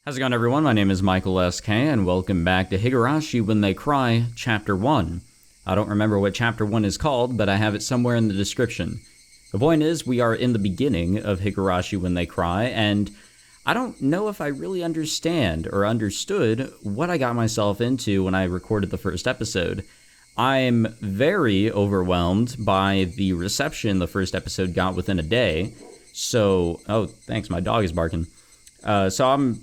How's it going, everyone? My name is Michael SK, and welcome back to Higurashi When They Cry, Chapter 1. I don't remember what Chapter 1 is called, but I have it somewhere in the description. The point is, we are in the beginning of Higurashi When They Cry, and I don't know if I really understand or understood what I got myself into when I recorded the first episode. I'm very overwhelmed by the reception the first episode got within a day, so... Oh, thanks, my dog is barking. So I'm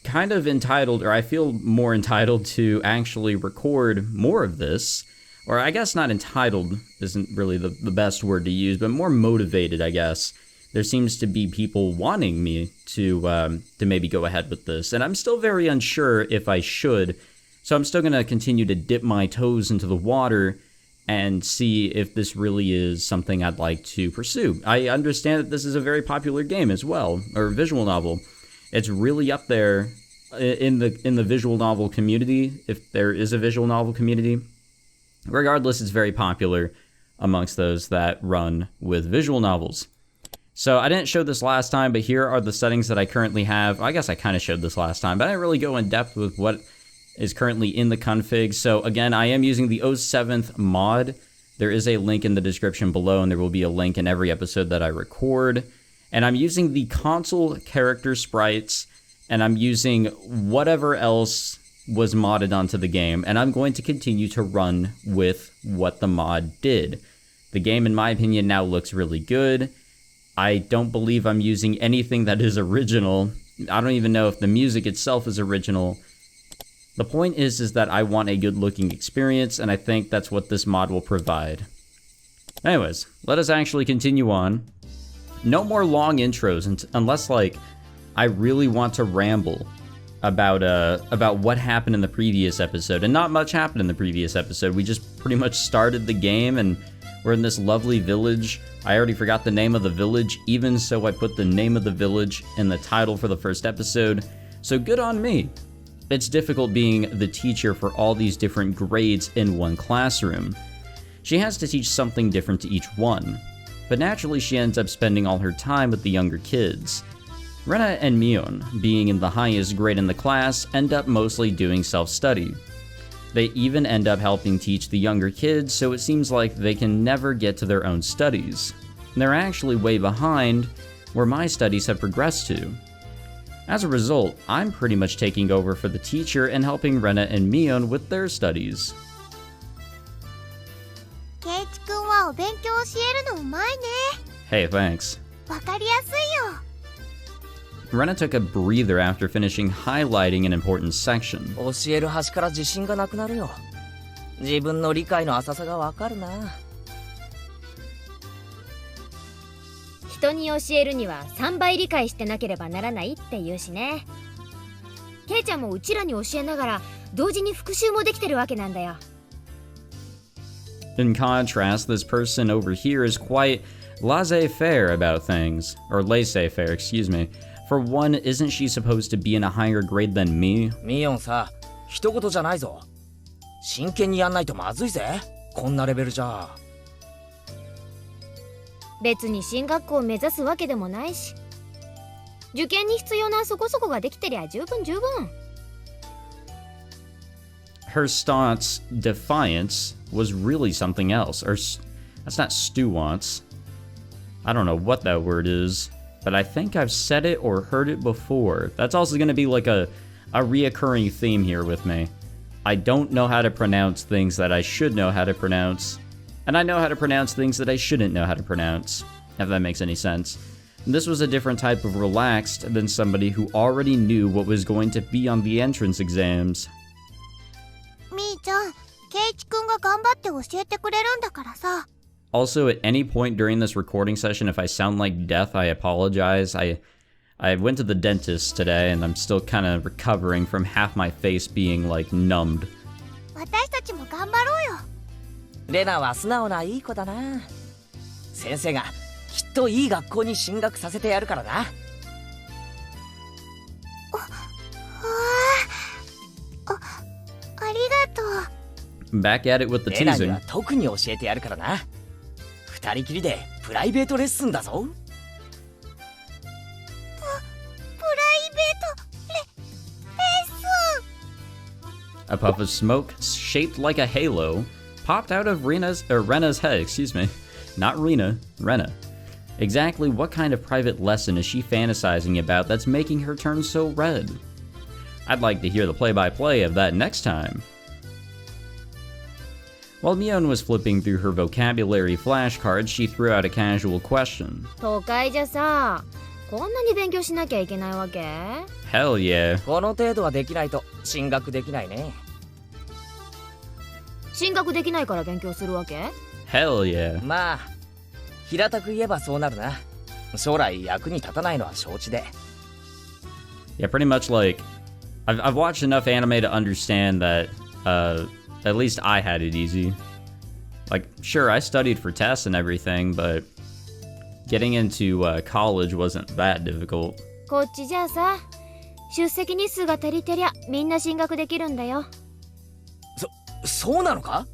kind of entitled, or I feel more entitled to actually record more of this, or I guess not entitled isn't really the best word to use, but more motivated, I guess. There seems to be people wanting me to maybe go ahead with this, and I'm still very unsure if I should, so I'm still going to continue to dip my toes into the water and see if this really is something I'd like to pursue. I understand that this is a very popular game as well, or visual novel. It's really up there in the visual novel community, if there is a visual novel community. Regardless, it's very popular amongst those that run with visual novels. So I didn't show this last time, but here are the settings that I currently have. I guess I kind of showed this last time, but I didn't really go in depth with what is currently in the config. So again, I am using the 07th mod. There is a link in the description below, and there will be a link in every episode that I record. And I'm using the console character sprites, and I'm using whatever else was modded onto the game, and I'm going to continue to run with what the mod did. The game, in my opinion, now looks really good. I don't believe I'm using anything that is original. I don't even know if the music itself is original. The point is that I want a good-looking experience, and I think that's what this mod will provide. Anyways, let us actually continue on. No more long intros unless, like, I really want to ramble about what happened in the previous episode. And not much happened in the previous episode. We just pretty much started the game, and we're in this lovely village. I already forgot the name of the village, even so I put the name of the village in the title for the first episode. So good on me. It's difficult being the teacher for all these different grades in one classroom. She has to teach something different to each one. But naturally she ends up spending all her time with the younger kids. Rena and Mion, being in the highest grade in the class, end up mostly doing self-study. They even end up helping teach the younger kids, so it seems like they can never get to their own studies. They're actually way behind where my studies have progressed to. As a result, I'm pretty much taking over for the teacher and helping Rena and Mion with their studies. Ch.1 はお勉強教えるのうまいね。 Hey, thanks. わかりやすいよ。 Rena took a breather after finishing highlighting an important section. 教える端から自信がなくなるよ。自分の理解の浅さがわかるな。人に教えるには3倍理解してなければならないって言うしね。ケイちゃんもうちらに教えながら同時に復習もできてるわけなんだよ。In contrast, this person over here is quite laissez-faire about things. Or laissez-faire, excuse me. For one, isn't she supposed to be in a higher grade than me? ミヨンさ、一言じゃないぞ。真剣にやんないとまずいぜ。こんなレベルじゃ。別に進学校を目指すわけでもないし、受験に必要なそこそこができてりゃ十分。Her staunch defiance was really something else. Or that's not stewance. I don't know what that word is, but I think I've said it or heard it before. That's also going to be like a reoccurring theme here with me. I don't know how to pronounce things that I should know how to pronounce, and I know how to pronounce things that I shouldn't know how to pronounce, if that makes any sense. This was a different type of relaxed than somebody who already knew what was going to be on the entrance exams. みーちゃん、ケイチくんが頑張って教えてくれるんだからさ。Also, at any point during this recording session, if I sound like death, I apologize. I went to the dentist today, and I'm still kind of recovering from half my face being, like, numbed. 私たちも頑張ろうよ。レナは素直ないい子だな。先生がきっといい学校に進学させてやるからな。ありがとう。Back at it with the レナに teasing. は特に教えてやるからな。二人きりでプライベートレッスンだぞ。プライベート A puff of smoke shaped like a halo popped out of Rena's head, excuse me. Not Rena, Rena. Exactly what kind of private lesson is she fantasizing about that's making her turn so red? I'd like to hear the play-by-play of that next time. While Mion was flipping through her vocabulary flashcards, she threw out a casual question. 都会じゃさ、こんなに勉強しなきゃいけないわけ？ Hell yeah. この程度はできないと進学できないね。進学できないから勉強するわけ？ Hell yeah. まあ、平たく言えばそうなるな。将来役に立たないのは承知で。Yeah, pretty much like, I've watched enough anime to understand that, at least I had it easy. Like, sure, I studied for tests and everything, but getting into college wasn't that difficult. こっちじゃあさ、出席日数が足りてりゃみんな進学できるんだよ。そうなのか？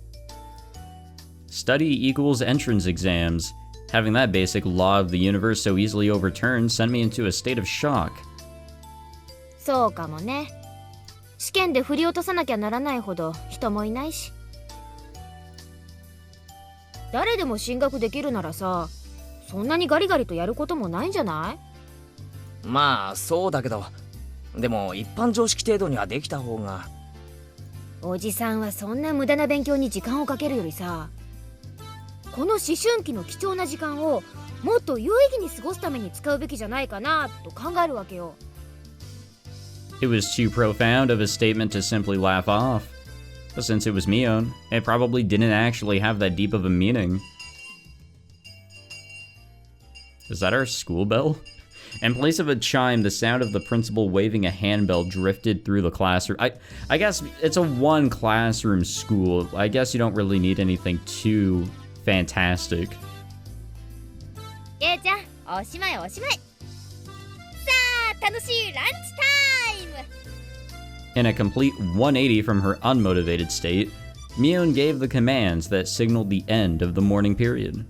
Study equals entrance exams. Having that basic law of the universe so easily overturned sent me into a state of shock. そうかもね。試験で振り落とさなきゃならないほど人もいないし。誰でも進学できるならさ、そんなにガリガリとやることもないんじゃない？まあそうだけど、でも一般常識程度にはできた方が。おじさんはそんな無駄な勉強に時間をかけるよりさ、この思春期の貴重な時間をもっと有意義に過ごすために使うべきじゃないかなと考えるわけよ。It was too profound of a statement to simply laugh off. But since it was Mion, it probably didn't actually have that deep of a meaning. Is that our school bell? In place of a chime, the sound of the principal waving a handbell drifted through the classroom. I guess it's a one classroom school. I guess you don't really need anything too fantastic. けいちゃん、おしまいおしまい。さあ、楽しいランチタイム。 In a complete 180 from her unmotivated state, Mion gave the commands that signaled the end of the morning period.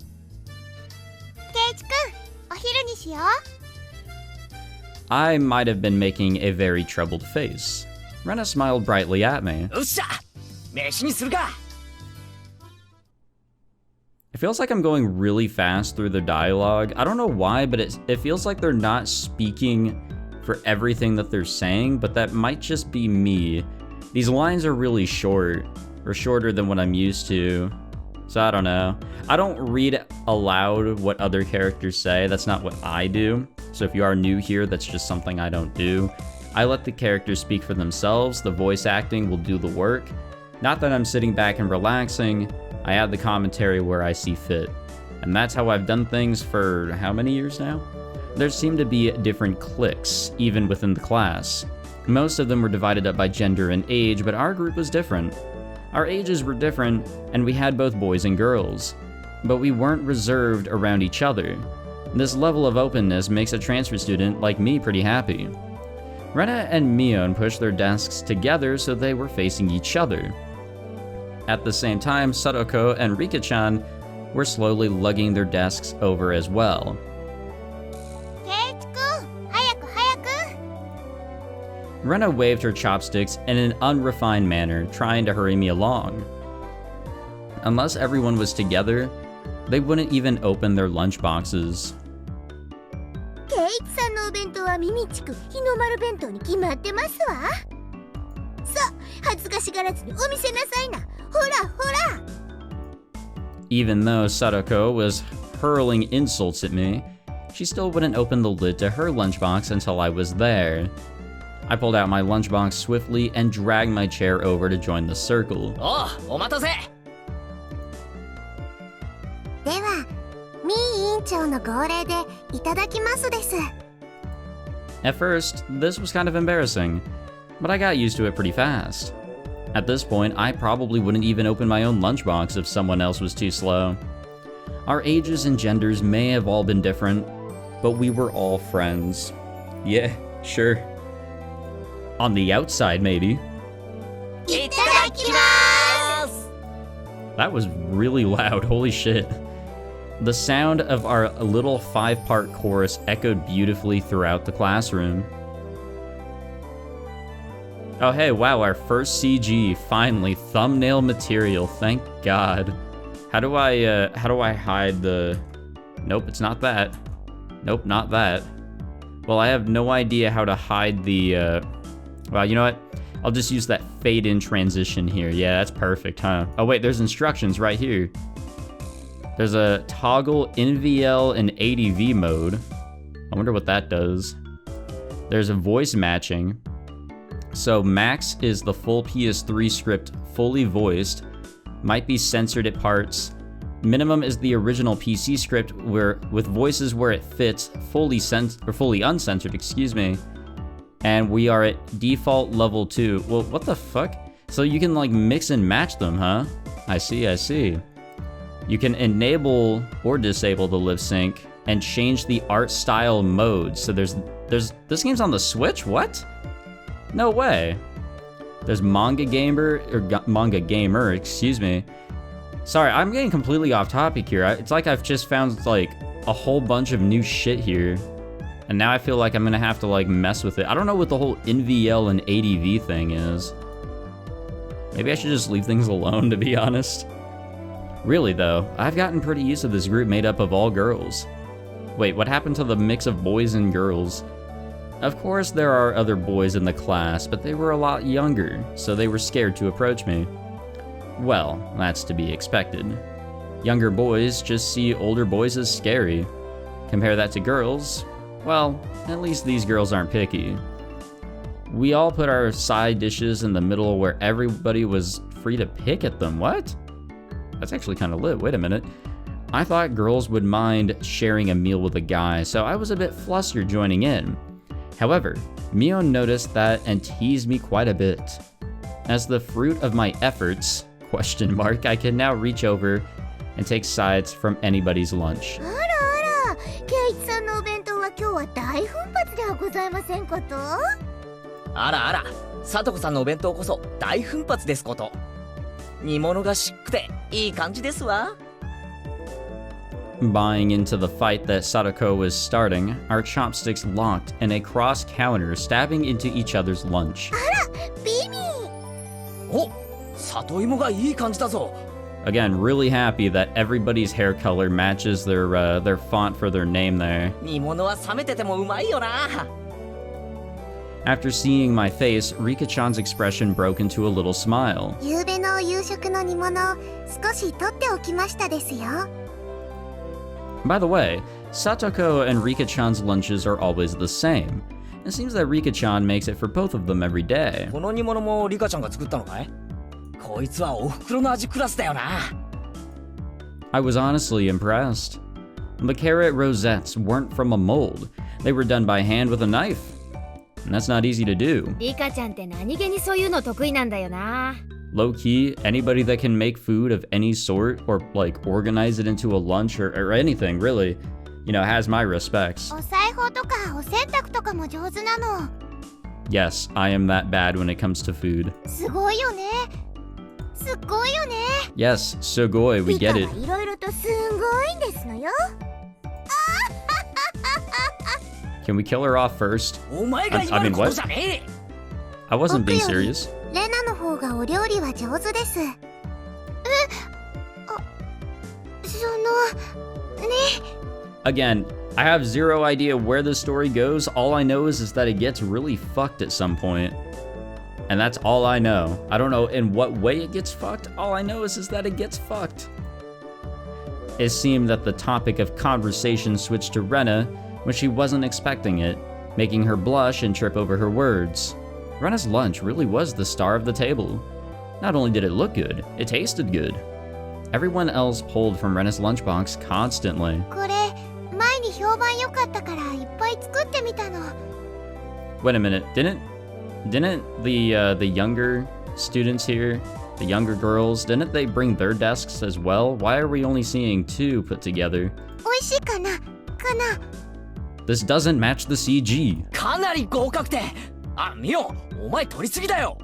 ケイチくん、お昼にしよう。 I might have been making a very troubled face. Rena smiled brightly at me. よっしゃ、飯にするか。 It feels like I'm going really fast through the dialogue. I don't know why, but it feels like they're not speaking for everything that they're saying, but that might just be me. These lines are really short, or shorter than what I'm used to. So I don't know. I don't read aloud what other characters say. That's not what I do. So if you are new here, that's just something I don't do. I let the characters speak for themselves. The voice acting will do the work. Not that I'm sitting back and relaxing. I add the commentary where I see fit. And that's how I've done things for how many years now? There seem to be different cliques, even within the class. Most of them were divided up by gender and age, but our group was different. Our ages were different, and we had both boys and girls. But we weren't reserved around each other. This level of openness makes a transfer student like me pretty happy. Rena and Mion pushed their desks together so they were facing each other. At the same time, Sadako and Rika-chan were slowly lugging their desks over as well. ケイチくん、早く早く。 Rena waved her chopsticks in an unrefined manner, trying to hurry me along. Unless everyone was together, they wouldn't even open their lunch boxes. ケイチさんのお弁当は耳ちく日の丸弁当に決まってますわ。さあ、恥ずかしがらずにお見せなさいな。ほらほら。 Even though Sadako was hurling insults at me, she still wouldn't open the lid to her lunchbox until I was there. I pulled out my lunchbox swiftly and dragged my chair over to join the circle. お待たせ。では、ミー委員長の号令でいただきますです。 At first, this was kind of embarrassing, but I got used to it pretty fast. At this point, I probably wouldn't even open my own lunchbox if someone else was too slow. Our ages and genders may have all been different, but we were all friends. Yeah, sure. On the outside, maybe. いただきます。 That was really loud, holy shit. The sound of our little 5-part chorus echoed beautifully throughout the classroom. Oh hey, wow, our first CG, finally, thumbnail material, thank God. How do I hide the... Nope, it's not that. Nope, not that. Well, I have no idea how to hide the, well, you know what? I'll just use that fade in transition here. Yeah, that's perfect, huh? Oh wait, there's instructions right here. There's a toggle NVL and ADV mode. I wonder what that does. There's a voice matching. So max is the full PS3 script fully voiced. Might be censored at parts. Minimum is the original PC script where with voices where it fits, fully uncensored, excuse me. And we are at default level 2. Well, what the fuck? So you can like mix and match them, huh? I see, I see. You can enable or disable the lip sync and change the art style mode. So there's this game's on the Switch? What? No way. There's manga gamer, excuse me. Sorry, I'm getting completely off topic here. It's like I've just found like a whole bunch of new shit here. And now I feel like I'm gonna have to like mess with it. I don't know what the whole NVL and ADV thing is. Maybe I should just leave things alone, to be honest. Really though, I've gotten pretty used to this group made up of all girls. Wait, what happened to the mix of boys and girls? Of course there are other boys in the class, but they were a lot younger, so they were scared to approach me. Well, that's to be expected. Younger boys just see older boys as scary. Compare that to girls, well, at least these girls aren't picky. We all put our side dishes in the middle where everybody was free to pick at them. What? That's actually kind of lit. Wait a minute. I thought girls would mind sharing a meal with a guy, so I was a bit flustered joining in. However, Mio noticed that and teased me quite a bit. As the fruit of my efforts, I can now reach over and take sides from anybody's lunch. あらあら、ケイチさんのお弁当は今日は大奮発ではございませんこと？あらあら、さとこさんのお弁当こそ大奮発ですこと。煮物がしっくていい感じですわ。Buying into the fight that Sadako was starting, our chopsticks locked in a cross counter, stabbing into each other's lunch. あら、ビビお、里芋がいい感じだぞ。Again, really happy that everybody's hair color matches their font for their name there. 煮物は冷めててもうまいよな。After seeing my face, Rika-chan's expression broke into a little smile. ゆうべの夕食の煮物少し取っておきましたですよ。By the way, Satoko and Rika-chan's lunches are always the same. It seems that Rika-chan makes it for both of them every day. この煮物もリカちゃんが作ったのかい？こいつはお袋の味クラスだよな。I was honestly impressed. The carrot rosettes weren't from a mold. They were done by hand with a knife. And that's not easy to do. リカちゃんって何気にそういうの得意なんだよな。Low-key, anybody that can make food of any sort or like organize it into a lunch or anything really, you know, has my respects. お裁縫とかお洗濯とかも上手なの。Yes, I am that bad when it comes to food. すごいよね。すっごいよね。 Yes, sugoi, we get リ it. カはいろいろとすんごいんですのよ。Can we kill her off first? お前が今のことじゃねえ。I wasn't being serious. レナの方がお料理は上手です。Again, I have zero idea where the story goes. All I know is that it gets really fucked at some point. And that's all I know. I don't know in what way it gets fucked. All I know is that it gets fucked. It seemed that the topic of conversation switched to Rena when she wasn't expecting it, making her blush and trip over her words. Rena's lunch really was the star of the table. Not only did it look good, it tasted good. Everyone else pulled from Rena's lunchbox constantly. これ前に評判良かったからいっぱい作ってみたの。 Wait a minute, didn't the younger students here, the younger girls, didn't they bring their desks as well? Why are we only seeing two put together? 美味しいかな？かな？ This doesn't match the CG. かなり合格点。あ、ミオ、お前取りすぎだよ。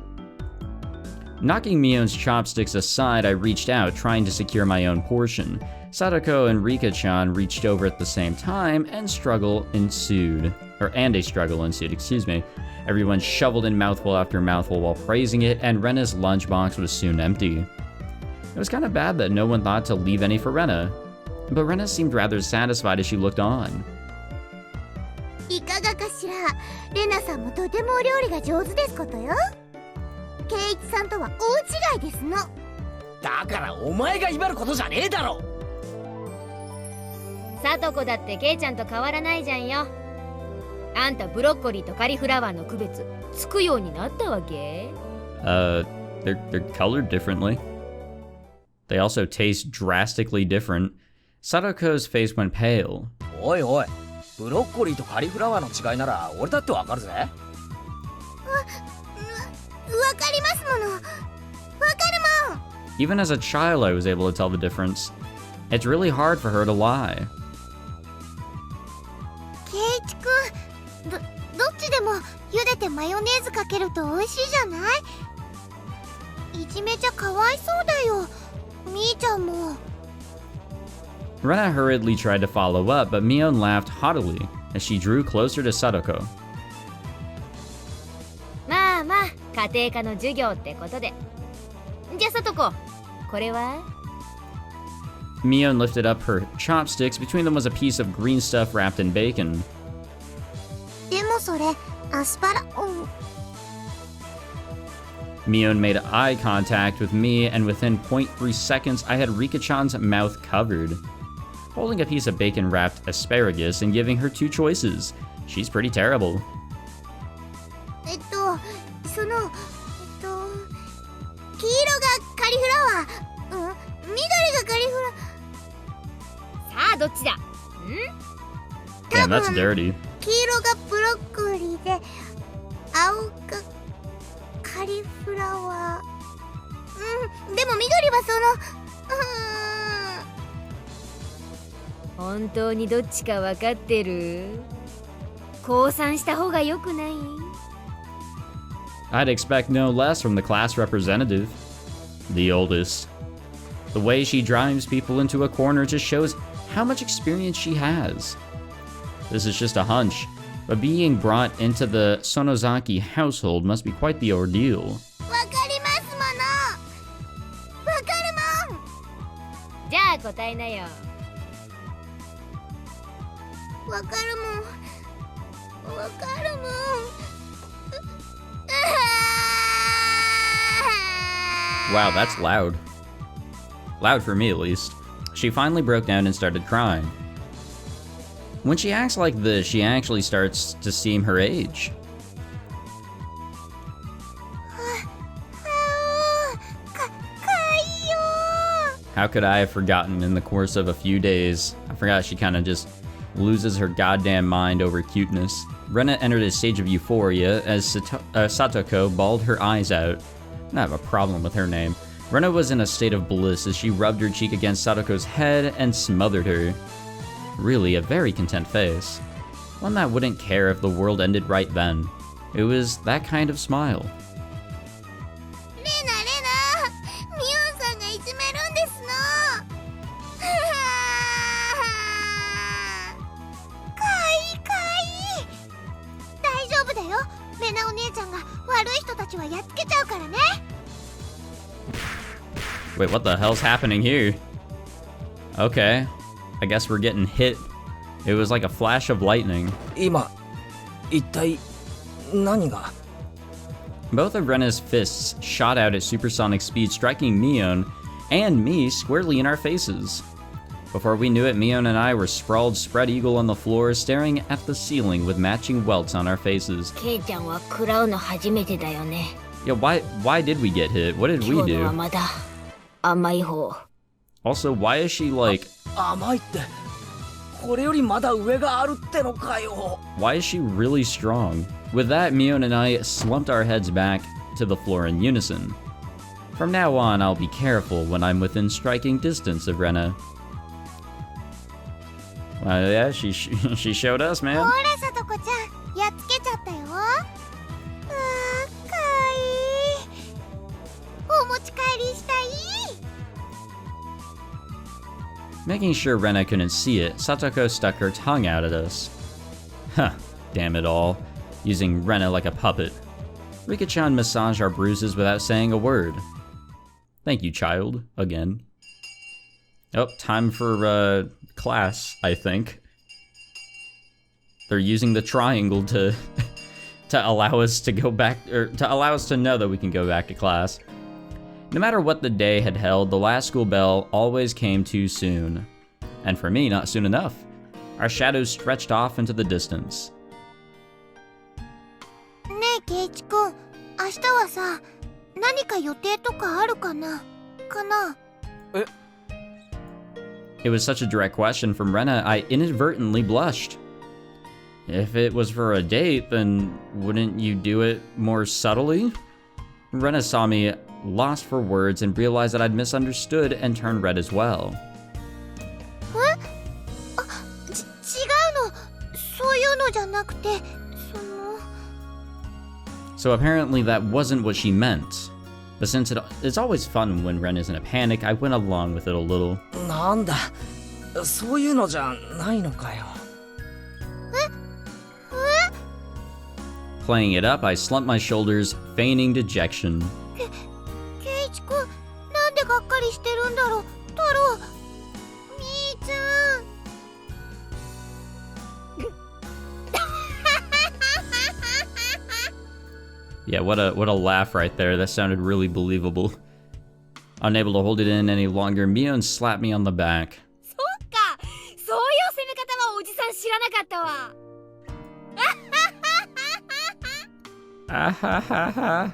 Knocking Mion's chopsticks aside, I reached out, trying to secure my own portion. Sadako and Rika-chan reached over at the same time, and a struggle ensued, excuse me. Everyone shoveled in mouthful after mouthful while praising it, and Rena's lunchbox was soon empty. It was kind of bad that no one thought to leave any for Rena, but Rena seemed rather satisfied as she looked on. いかがかしら。レナさんもとてもお料理が上手ですことよ。ケイイチさんとは大違いですの。だからお前が威張ることじゃねえだろ。さとこだってケイちゃんと変わらないじゃんよ。あんたブロッコリーとカリフラワーの区別つくようになったわけ？ They're colored differently. They also taste drastically different. Satoko's face went pale. おいおい、ブロッコリーとカリフラワーの違いなら俺だってわかるぜ。わかりますもの。わかるもん。 Even as a child, I was able to tell the difference. It's really hard for her to lie. ケイイチくん、どっちでも茹でてマヨネーズかけると美味しいじゃない？いじめちゃかわいそうだよ。みーちゃんも。Rena hurriedly tried to follow up, but Mion laughed haughtily as she drew closer to Satoko. まあまあ家庭科の授業ってことで。じゃあさとこ、これは？ Mion lifted up her chopsticks. Between them was a piece of green stuff wrapped in bacon. でもそれアスパラ。Mion made eye contact with me, and within 0.3 seconds, I had Rika-chan's mouth covered. Holding a piece of bacon-wrapped asparagus and giving her two choices. She's pretty terrible. その、黄色がカリフラワー、緑がカリフラ。さあどっちだ？ん？ Damn, that's dirty. 黄色がブロッコリーで、青がカリフラワー。でも緑は本当にどっちか分かってる？降参した方が良くない？ I'd expect no less from the class representative. The oldest. The way she drives people into a corner just shows how much experience she has. This is just a hunch, but being brought into the Sonozaki household must be quite the ordeal. わかりますもの。わかるもん。じゃあ答えなよ。わかるもん。わかるもん。Wow, that's loud. Loud for me, at least. She finally broke down and started crying. When she acts like this, she actually starts to seem her age. How could I have forgotten in the course of a few days? I forgot she kind of just loses her goddamn mind over cuteness. Rena entered a stage of euphoria as Satoko bawled her eyes out. I have a problem with her name. Rena was in a state of bliss as she rubbed her cheek against Satoko's head and smothered her. Really, a very content face. One that wouldn't care if the world ended right then. It was that kind of smile. レナ、ミオンさんがいじめるんですの。かいかい。大丈夫だよ。レナお姉ちゃんが悪い人たちはやっつけちゃうからね。Wait, what the hell's happening here? Okay, I guess we're getting hit. It was like a flash of lightning. 今、一体何が？ Both of Rena's fists shot out at supersonic speed, striking Mion and me squarely in our faces. Before we knew it, Mion and I were sprawled spread eagle on the floor, staring at the ceiling with matching welts on our faces. ケイちゃんは食らうの初めてだよね。 Yeah, why did we get hit? What did we 今日の do? はまだ甘い方。 Also, why is she like... 甘いって、これよりまだ上があるってのかよ。 Why is she really strong? With that, Mion and I slumped our heads back to the floor in unison. From now on, I'll be careful when I'm within striking distance of Rena. Yeah, she showed us, ほ man. らさとこちゃん、やっつけちゃったよ。かい。お持ち帰りしたい。 Making sure Rena couldn't see it, Satoko stuck her tongue out at us. Huh, damn it all. using Rena like a puppet. Rika-chan massaged our bruises without saying a word. Thank you, child, again. Oh, time for class, I think. They're using the triangle to to allow us to go back, or to allow us to know that we can go back to class. No matter what the day had held, the last school bell always came too soon. And for me, not soon enough. Our shadows stretched off into the distance. ねえケイチくん、明日はさ、何か予定とかあるかな？It was such a direct question from Rena, I inadvertently blushed. If it was for a date, then wouldn't you do it more subtly? Rena saw me lost for words and realized that I'd misunderstood and turned red as well. 違うの、そういうのじゃなくて、So apparently that wasn't what she meant. But since it's always fun when Ren is in a panic, I went along with it a little. なんだ、そういうのじゃないのかよ。Playing it up, I slumped my shoulders, feigning dejection. ケイチくん、なんでがっかりしてるんだろう、太郎。みーちゃん。Yeah, what a laugh right there. That sounded really believable. Unable to hold it in any longer, Mion slapped me on the back. そっか、そういう攻め方はおじさん知らなかったわ。Ah ha ha ha.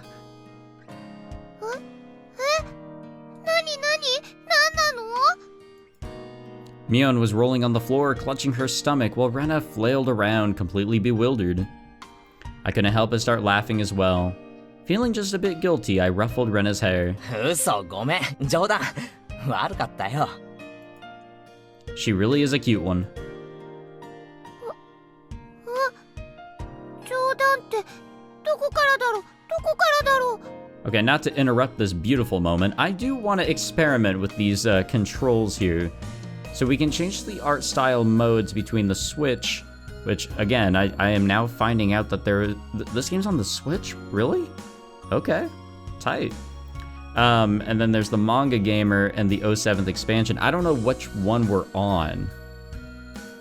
何なの？ Mion was rolling on the floor, clutching her stomach, while Rena flailed around, completely bewildered. I couldn't help but start laughing as well. Feeling just a bit guilty, I ruffled Rena's hair. 嘘、ごめん、冗談。悪かったよ。She really is a cute one. 冗談ってどこからだろう？ Okay, not to interrupt this beautiful moment, I do want to experiment with these controls here. So we can change the art style modes between the Switch, which, again, I am now finding out that this game's on the Switch? Really? Okay, tight. And then there's the Manga Gamer and the 07th expansion. I don't know which one we're on.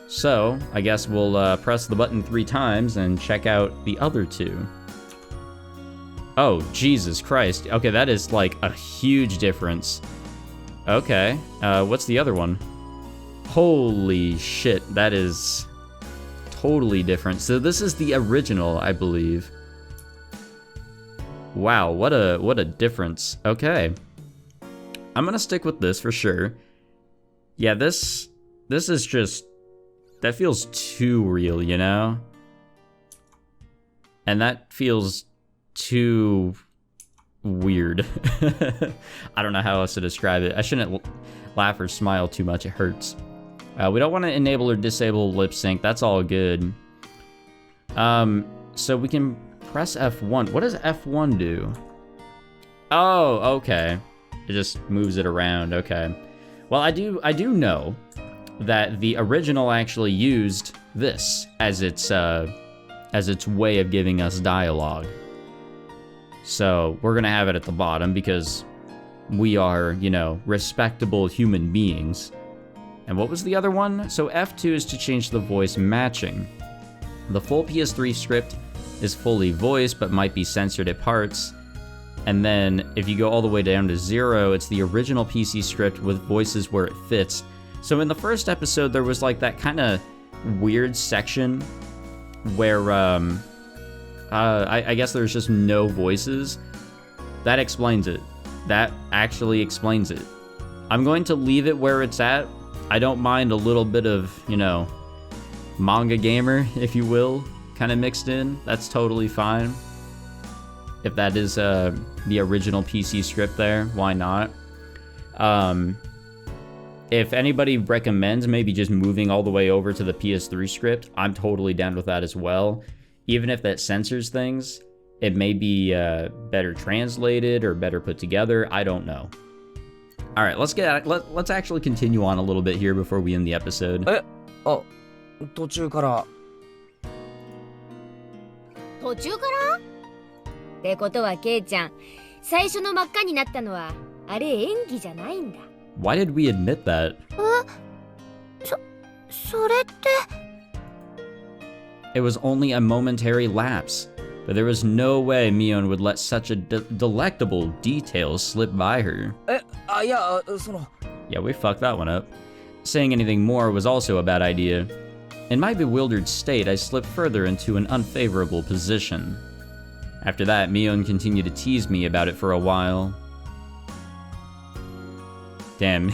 So, I guess we'll press the button 3 times and check out the other 2. Oh, Jesus Christ. Okay, that is like a huge difference. Okay, what's the other one? Holy shit, that is totally different. So this is the original, I believe. Wow, what a difference. Okay. I'm gonna stick with this for sure. Yeah, this is just, that feels too real, you know? And that feels too weird. I don't know how else to describe it. I shouldn't laugh or smile too much, it hurts. We don't want to enable or disable lip sync, that's all good. So we can press F1. What does F1 do? Oh, okay. It just moves it around, okay. Well, I do know that the original actually used this as its way of giving us dialogue. So we're gonna have it at the bottom because we are, you know, respectable human beings. And what was the other one? So F2 is to change the voice matching. The full PS3 script is fully voiced but might be censored at parts. And then if you go all the way down to 0, it's the original PC script with voices where it fits. So in the first episode, there was like that kind of weird section where I guess there's just no voices. That explains it. That actually explains it. I'm going to leave it where it's at. I don't mind a little bit of, you know, manga gamer, if you will, kind of mixed in. That's totally fine. If that is the original PC script there, why not? If anybody recommends maybe just moving all the way over to the PS3 script, I'm totally down with that as well. Even if that censors things, it may be better translated or better put together. I don't know. All right, let's actually continue on a little bit here before we end the episode. 途中から途中からってことはケイちゃん、最初の真っ赤になったのはあれ演技じゃないんだ。 Why did we admit that? それって It was only a momentary lapse, but there was no way Mion would let such a delectable detail slip by her. いや、その Yeah, we fucked that one up. Saying anything more was also a bad idea. In my bewildered state, I slipped further into an unfavorable position. After that, Mion continued to tease me about it for a while. Damn,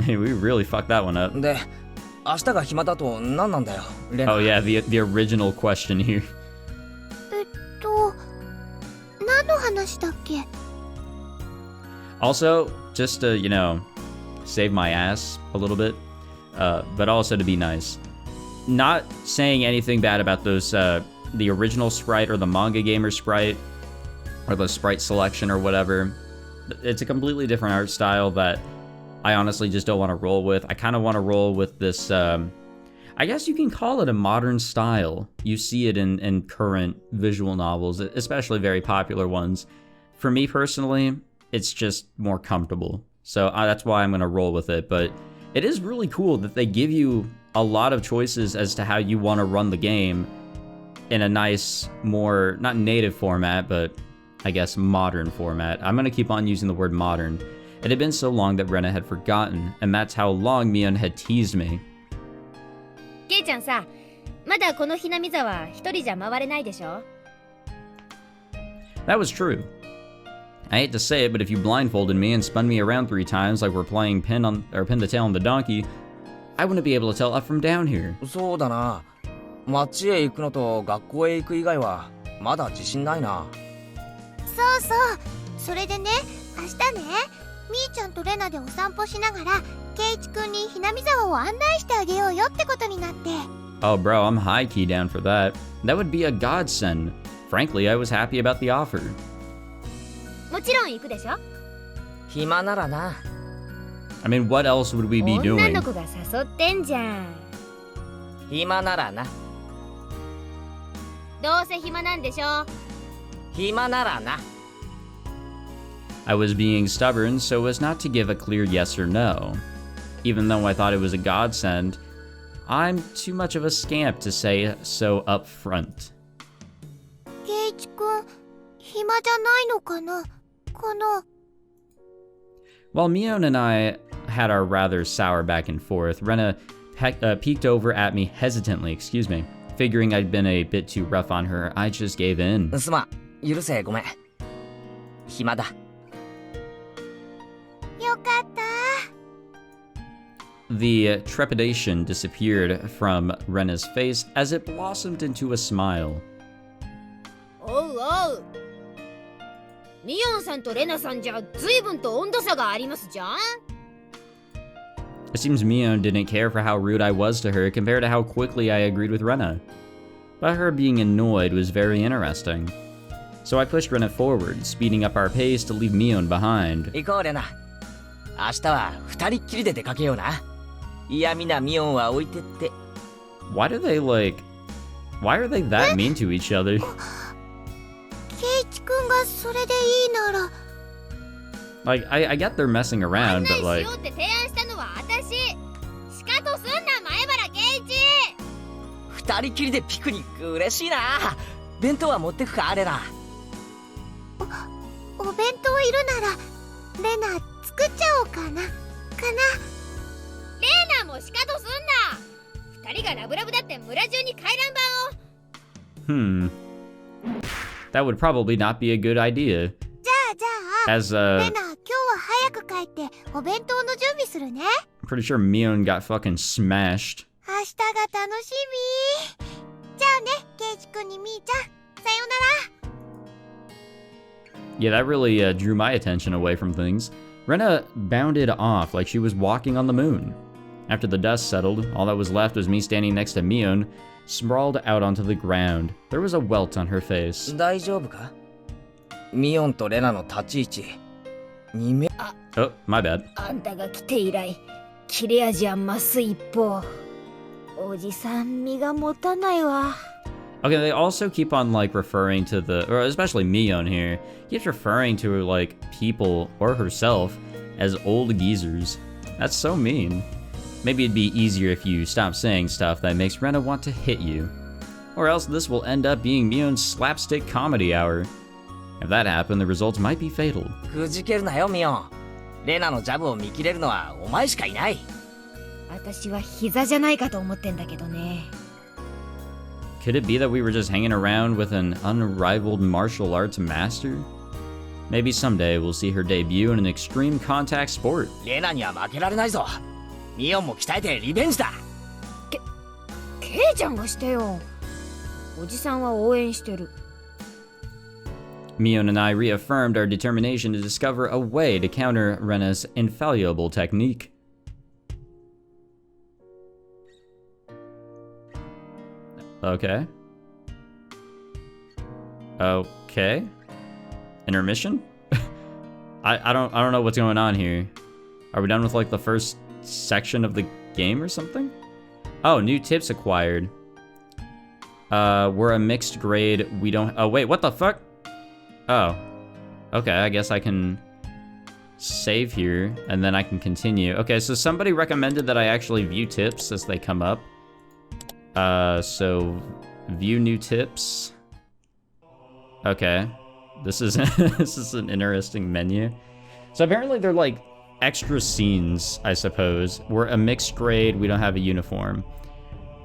we really fucked that one up. で、明日が暇だと何なんだよ、レナ。 Oh yeah, the original question here. 何の話だっけ？ Also, just to, save my ass a little bit, but also to be nice. Not saying anything bad about those, the original sprite or the manga gamer sprite, or the sprite selection or whatever. It's a completely different art style that I honestly just don't want to roll with. I kind of want to roll with this, I guess you can call it a modern style. You see it in current visual novels, especially very popular ones. For me personally, it's just more comfortable. So that's why I'm going to roll with it. But it is really cool that they give you a lot of choices as to how you want to run the game in a nice, more, not native format, but I guess modern format. I'm going to keep on using the word modern. It had been so long that Rena had forgotten, and that's how long Mion had teased me. ケイちゃんさ、まだこのひなみざわ一人じゃ回れないでしょ？ That was true. I hate to say it, but if you blindfolded me and spun me around 3 times like we're playing pin the tail on the donkey, I wouldn't be able to tell up from down here. そうだな。街へ行くのと学校へ行く以外はまだ自信ないな。そうそう。それでね、明日ね、みーちゃんとレナでお散歩しながら、ケイチくんにひなみざわを案内してあげようよってことになって。Oh, bro, I'm high-key down for that. That would be a godsend. Frankly, I was happy about the offer. もちろん行くでしょ？暇ならな。I mean, what else would we be 女 doing? の子が誘ってんじゃん。暇ならな。どうせ暇なんでしょ？暇ならな。I was being stubborn so as not to give a clear yes or no. Even though I thought it was a godsend, I'm too much of a scamp to say so up front. ケイチくん、暇じゃないのかな？While Mion and I had our rather sour back and forth, Rena peeked over at me hesitantly, figuring I'd been a bit too rough on her. I just gave in. すまん、許せ、ごめん。暇だ。よかった。The trepidation disappeared from Rena's face as it blossomed into a smile. おうおう。ミヨンさんとレナさんじゃ随分と温度差がありますじゃん。It seems Mion didn't care for how rude I was to her compared to how quickly I agreed with Rena. But her being annoyed was very interesting. So I pushed Rena forward, speeding up our pace to leave Mion behind. 行こう、レナ。明日は二人っきりで出かけような。嫌味なミオンは置いてって。Why are they that mean to each other? ケイチくんがそれでいいなら。Like, I get they're messing around, but 案内し like... ようって提案したのは私。しかとすんな、前原圭一。二人きりでピクニック嬉しいな。弁当は持ってくか、レナ。お弁当いるなら、レナ作っちゃおうかな。レナもしかとすんな。二人がラブラブだって村中に回覧板を。That would probably not be a good idea. じゃあ、 As レナ、今日は早く帰ってお弁当の準備するね。I'm pretty sure Mion got fucking smashed. 明日が楽しみ。じゃあね、ケイチくんにみーちゃん、さようなら。Yeah, that really drew my attention away from things. Rena bounded off like she was walking on the moon. After the dust settled, all that was left was me standing next to Mion, sprawled out onto the ground. There was a welt on her face. 大丈夫か？ミオンとレナの立ち位置。Oh, my bad. あんたが来て以来、切れ味は増す一方。おじさん身が持たないわ。Okay, they also keep on, like, referring to or especially Mion here, keeps referring to, like, people, or herself, as old geezers. That's so mean. Maybe it'd be easier if you stop saying stuff that makes Rena want to hit you. Or else this will end up being Mion's slapstick comedy hour. If that happened, the results might be fatal. くじけるなよミオン。レナのジャブを見切れるのはお前しかいない。私は膝じゃないかと思ってんだけどね。Could it be that we were just hanging around with an unrivaled martial arts master? Maybe someday we'll see her debut in an extreme contact sport. レナには負けられないぞ。ミオンも鍛えてリベンジだ。ケイちゃんがしてよ。おじさんは応援してる。Mion and I reaffirmed our determination to discover a way to counter Rena's infallible technique. Okay. Okay. Intermission? I don't know what's going on here. Are we done with like the first section of the game or something? Oh, new tips acquired. We're a mixed grade. We don't. Oh wait, what the fuck? Oh. Okay, I guess I can save here and then I can continue. Okay, so somebody recommended that I actually view tips as they come up. So view new tips. Okay. This is this is an interesting menu. So apparently they're like extra scenes, I suppose. We're a mixed grade, we don't have a uniform.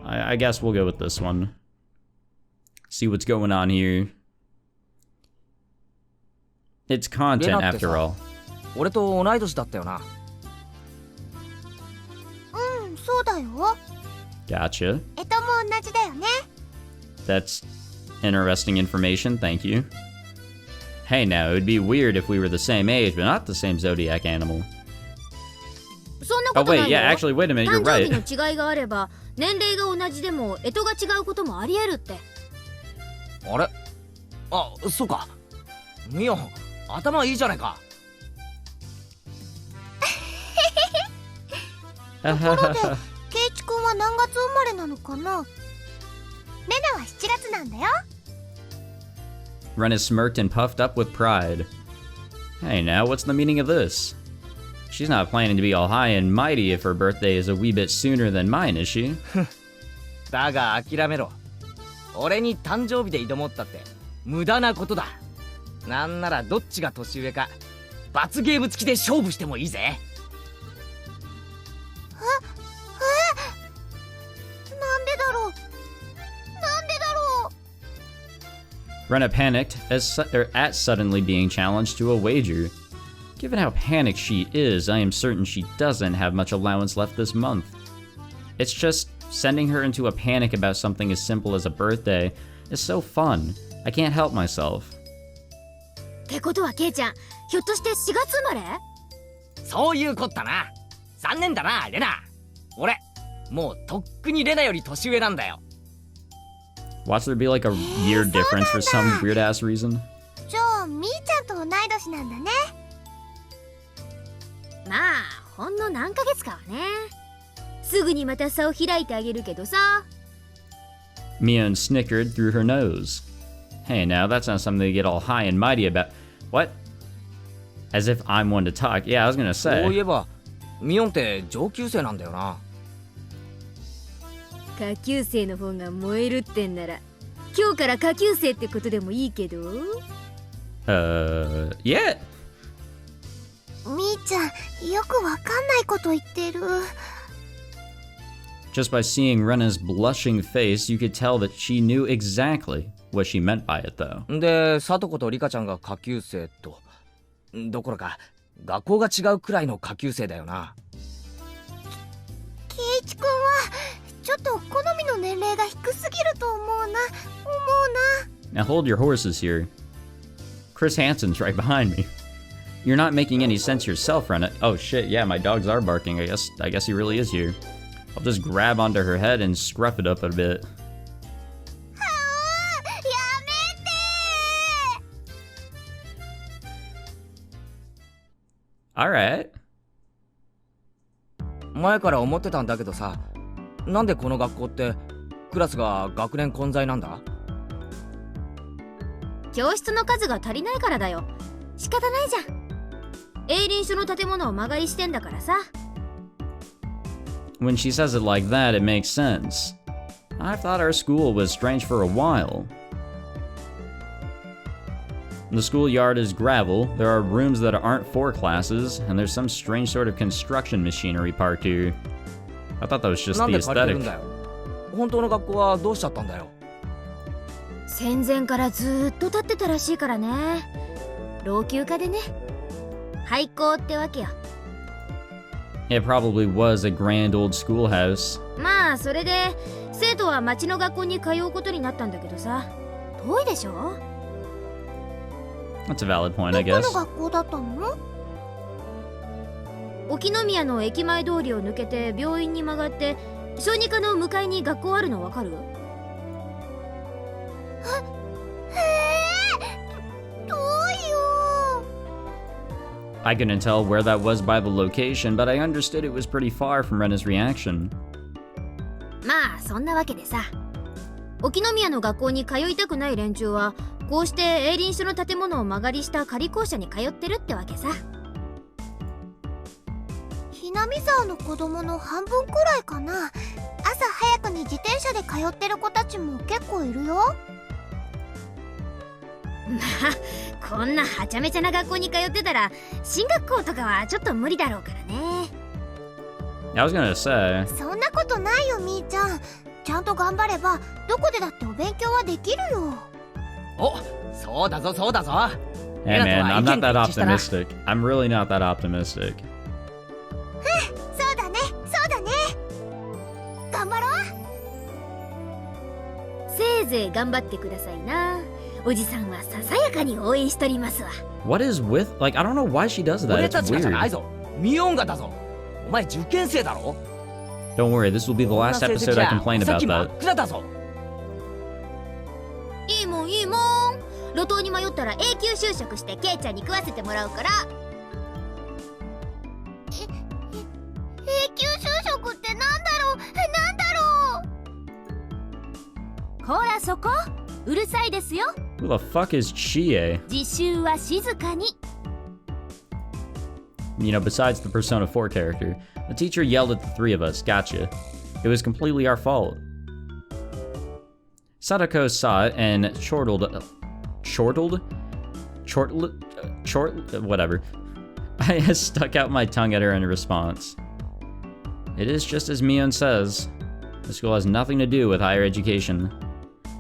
I guess we'll go with this one. See what's going on here. It's content after all. 俺と同い年だったよな。うん、そうだよ。Gotcha. えとも同じだよね。That's interesting information, thank you. Hey now, it would be weird if we were the same age, but not the same zodiac animal. そんな Oh ことない wait, よ。 yeah, actually, wait a minute, you're 誕生 right. 日の違いがあれば、年齢が同じでも干支が違うこともありえるって。あれあ、そうか。ミオン、頭いいじゃないか。ところで、ケイチ君は何月生まれなのかな？レナは7月なんだよ。Rena smirked and puffed up with pride. Hey now, what's the meaning of this? She's not planning to be all high and mighty if her birthday is a wee bit sooner than mine, is she? だが諦めろ。俺に誕生日で挑もうったって無駄なことだ。なんならどっちが年上か罰ゲーム付きで勝負してもいいぜ。なんでだろう。なんでだろう。 Rena panicked at suddenly being challenged to a wager. Given how panicked she is, I am certain she doesn't have much allowance left this month. It's just sending her into a panic about something as simple as a birthday is so fun. I can't help myself. ってことはケイちゃん、ひょっとして4月生まれ？そういうこったな。残念だな、レナ。俺、もうとっくにレナより年上なんだよ。Watch there be like a year difference for some weird ass reason? じゃあ、みーちゃんと同い年なんだね。まあ、ほんの何ヶ月かはね。すぐにまた差を開いてあげるけどさ。Mion snickered through her nose. Hey now, that's not something to get all high and mighty about. What? As if I'm one to talk. Yeah, I was gonna そうい say. えば、ミオンって上級生なんだよな。下級生の方が燃えるってんなら、今日から下級生ってことでもいいけど。Yeah. みーちゃん、よくわかんないこと言ってる。Just by seeing Rena's blushing face, you could tell that she knew exactly what she meant by it, though. で、サトコとリカちゃんが下級生と、どころか学校が違うくらいの下級生だよな。ケイチ君はちょっと好みの年齢が低すぎると思うな。 Now hold your horses here. Chris Hansen's right behind me. You're not making any sense yourself, Rena. Oh shit, yeah, my dogs are barking. I guess he really is here. I'll just grab onto her head and scruff it up a bit. やめて。 Alright. 前から思ってたんだけどさ、なんでこの学校ってクラスが学年混在なんだ？教室の数が足りないからだよ。仕方ないじゃん。営林署の建物を間借りしてんだからさ。When she says it like that, it makes sense. I've thought our school was strange for a while. The schoolyard is gravel, there are rooms that aren't for classes, and there's some strange sort of construction machinery parked here. I thought that was just なん the で借りてるん aesthetic. だよ。本当の学校はどうしちゃったんだよ。戦前からずーっと建ってたらしいからね。老朽化でね。廃校ってわけよ。It probably was a grand old schoolhouse. まあそれで生徒は町の学校に通うことになったんだけどさ、遠いでしょ。 That's a valid point, I どこ guess. の学校だったの？沖宮の駅前通りを抜けて病院に曲がって小児科の向かいに学校あるのわかる？遠いよ。 I couldn't tell where that was by the location, but I understood it was pretty far from Rena's reaction. まあそんなわけでさ、沖宮の学校に通いたくない連中はこうして営林署の建物を間借りした仮校舎に通ってるってわけさ。ひなみ沢の子供の半分くらいかな。朝早くに自転車で通ってる子たちも結構いるよ。まあこんなはちゃめちゃな学校に通ってたら進学校とかはちょっと無理だろうからね。 I was gonna say, そんなことないよみーちゃん。ちゃんと頑張ればどこでだってお勉強はできるよ。お、そうだぞそうだぞ。 hey man, I'm not that 意見一致したな。 optimistic. I'm really not that optimistic. そうだねそうだね。頑張ろう。せいぜい頑張ってくださいな。おじさんはささやかに応援しとりますわ。 What is with, like, I don't know why she does that. 俺 It's たちがじゃない weird. ぞ。ミオンガだぞ。お前受験生だろ。 Don't worry, this will be the last こんな episode 成績じ I ゃ complain お about 先真 that. っ暗だぞ。いいもんいいもん。路頭に迷ったら永久就職してケイちゃんに食わせてもらうから。永久就職ってなんだろうなんだろう。ほらそこうるさいですよ。 Who the fuck is Chie? 自習は静かに。 You know, besides the Persona 4 character, the teacher yelled at the three of us, gotcha. It was completely our fault. Sadako saw it and whatever. I stuck out my tongue at her in response. It is just as Mion says. The school has nothing to do with higher education.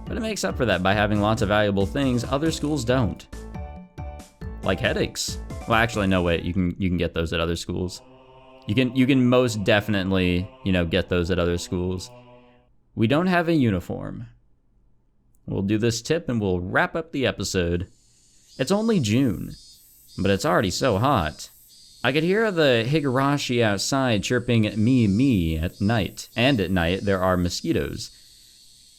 But it makes up for that by having lots of valuable things other schools don't. Like headaches. Well, actually, no, wait. You can get those at other schools. You can most definitely, get those at other schools. We don't have a uniform. We'll do this tip and we'll wrap up the episode. It's only June, but it's already so hot. I could hear the Higurashi outside chirping me at night, and at night there are mosquitoes.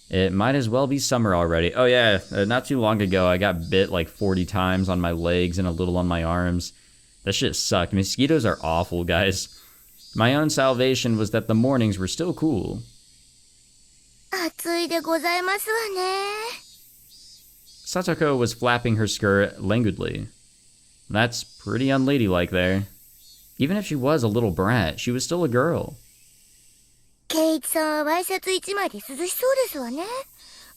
It might as well be summer already. Oh yeah, not too long ago I got bit like 40 times on my legs and a little on my arms. That shit sucked. Mosquitoes are awful, guys. My own salvation was that the mornings were still cool. 暑いでございますわね。 Satoko was flapping her skirt languidly. That's pretty unladylike there. Even if she was a little brat, she was still a girl. ケイチさんはワイシャツ一枚で涼しそうですわね。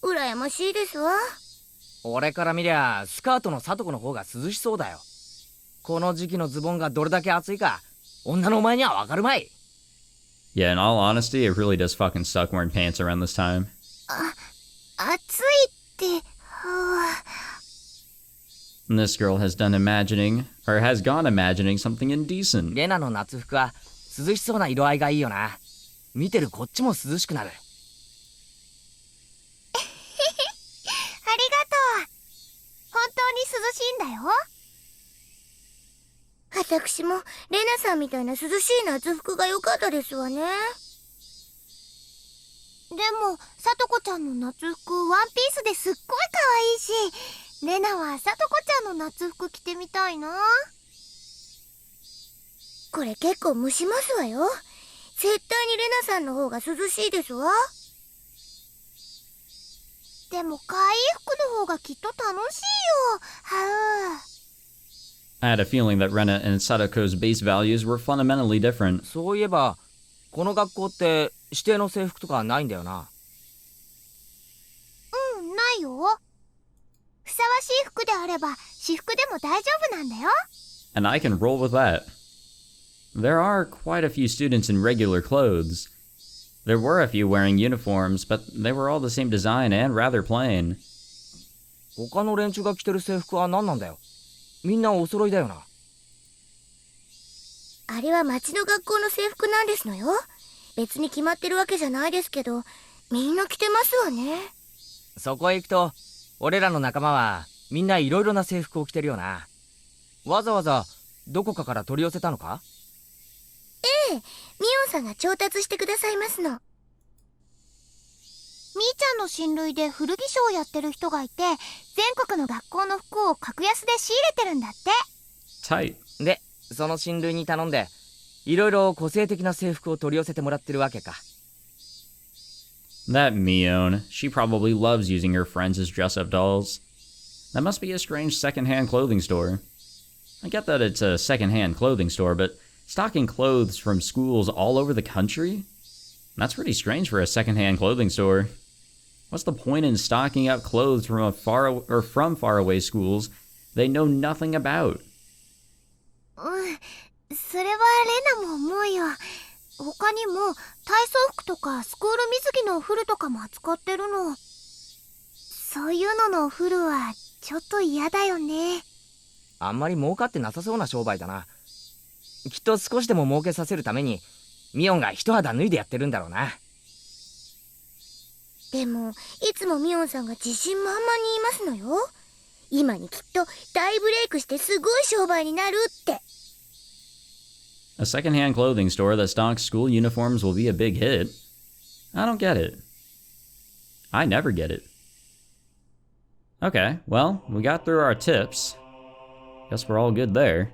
羨ましいですわ。俺から見りゃスカートのサトコの方が涼しそうだよ。この時期のズボンがどれだけ暑いか女のお前にはわかるまい。 Yeah, in all honesty, it really does fucking suck wearing pants around this time. 暑いって、And this girl has gone imagining something indecent. レナの夏服は涼しそうな色合いがいいよな。見てるこっちも涼しくなる。ありがとう。本当に涼しいんだよ。私もレナさんみたいな涼しい夏服が良かったですわね。でもさとこちゃんの夏服ワンピースですっごい可愛いし、レナはさとこちゃんの夏服着てみたいな。これ結構蒸しますわよ。絶対にレナさんの方が涼しいですわ。でも可愛い服の方がきっと楽しいよ。はう。 I had a feeling that Rena and Sadako's base values were fundamentally different. そういえばこの学校って指定の制服とかないんだよな。ないよ。ふさわしい服であれば私服でも大丈夫なんだよ。 And I can roll with that. There are quite a few students in regular clothes. There were a few wearing uniforms, but they were all the same design and rather plain. 他の連中が着てる制服は何なんだよ。みんなお揃いだよな。あれは町の学校の制服なんですのよ。別に決まってるわけじゃないですけど、みんな着てますわね。そこへ行くと俺らの仲間はみんないろいろな制服を着てるよな。わざわざどこかから取り寄せたのか？ええ、ミオンさんが調達してくださいますの。みーちゃんの親類で古着商をやってる人がいて、全国の学校の服を格安で仕入れてるんだって。Tight. でその親類に頼んでいろいろ個性的な制服を取り寄せてもらってるわけか。That Mion, she probably loves using her friends as dress-up dolls. That must be a strange second-hand clothing store. I get that it's a second-hand clothing store, but stocking clothes from schools all over the country? That's pretty strange for a second-hand clothing store. What's the point in stocking up clothes from faraway schools they know nothing about? それはレナも思うよ。他にも体操服とかスクール水着のお古とかも扱ってるの。そういうののお古はちょっと嫌だよね。あんまり儲かってなさそうな商売だな。きっと少しでも儲けさせるためにミオンが一肌脱いでやってるんだろうな。でもいつもミオンさんが自信満々に言いますのよ。今にきっと大ブレイクしてすごい商売になるって。A second-hand clothing store that stocks school uniforms will be a big hit. I don't get it. I never get it. Okay, well, we got through our tips. Guess we're all good there.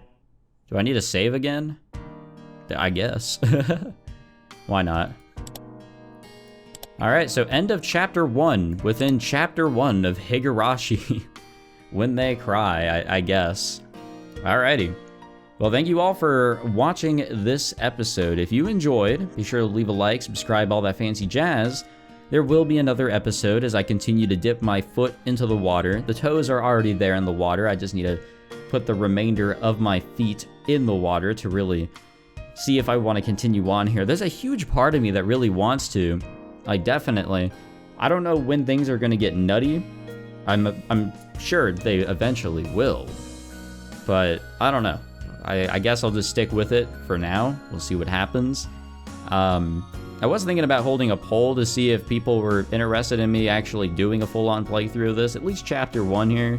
Do I need to save again? I guess. Why not? Alright, so end of Chapter 1, within Chapter 1 of Higurashi. When They Cry, I guess. Alrighty. Well, thank you all for watching this episode. If you enjoyed, be sure to leave a like, subscribe, all that fancy jazz. There will be another episode as I continue to dip my foot into the water. The toes are already there in the water. I just need to put the remainder of my feet in the water to really see if I want to continue on here. There's a huge part of me that really wants to. Like, definitely. I don't know when things are going to get nutty. I'm sure they eventually will. But I don't know. I guess I'll just stick with it for now. We'll see what happens. I was thinking about holding a poll to see if people were interested in me actually doing a full-on playthrough of this, at least Chapter 1 here.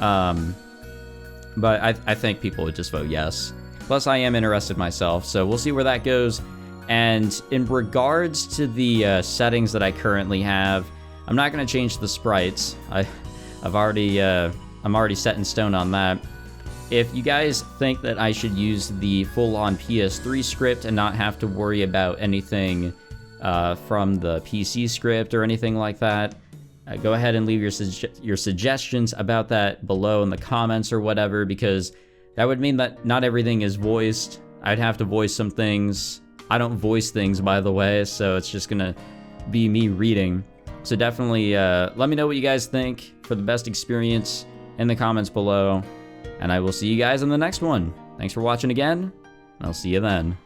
But I think people would just vote yes. Plus, I am interested myself, so we'll see where that goes. And in regards to the settings that I currently have, I'm not going to change the sprites. I'm already set in stone on that. If you guys think that I should use the full-on PS3 script and not have to worry about anything from the PC script or anything like that, go ahead and leave your suggestions about that below in the comments or whatever, because that would mean that not everything is voiced. I'd have to voice some things. I don't voice things, by the way, so it's just gonna be me reading. So definitely let me know what you guys think for the best experience in the comments below. And I will see you guys in the next one. Thanks for watching again, and I'll see you then.